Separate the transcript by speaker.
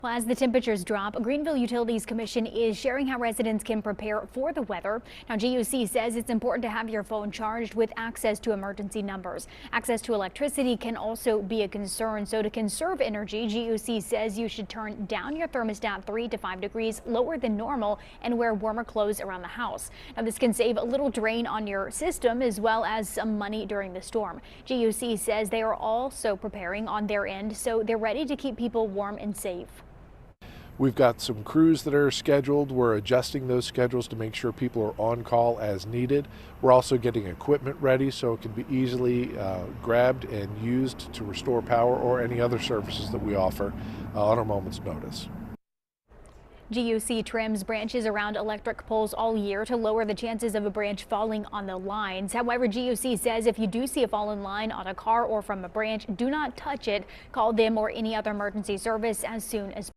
Speaker 1: Well, as the temperatures drop, Greenville Utilities Commission is sharing how residents can prepare for the weather. Now, GUC says it's important to have your phone charged with access to emergency numbers. Access to electricity can also be a concern. So to conserve energy, GUC says you should turn down your thermostat 3 to 5 degrees lower than normal and wear warmer clothes around the house. Now, this can save a little drain on your system as well as some money during the storm. GUC says they are also preparing on their end, so they're ready to keep people warm and safe.
Speaker 2: We've got some crews that are scheduled. We're adjusting those schedules to make sure people are on call as needed. We're also getting equipment ready so it can be easily grabbed and used to restore power or any other services that we offer on a moment's notice.
Speaker 1: GUC trims branches around electric poles all year to lower the chances of a branch falling on the lines. However, GUC says if you do see a fallen line on a car or from a branch, do not touch it. Call them or any other emergency service as soon as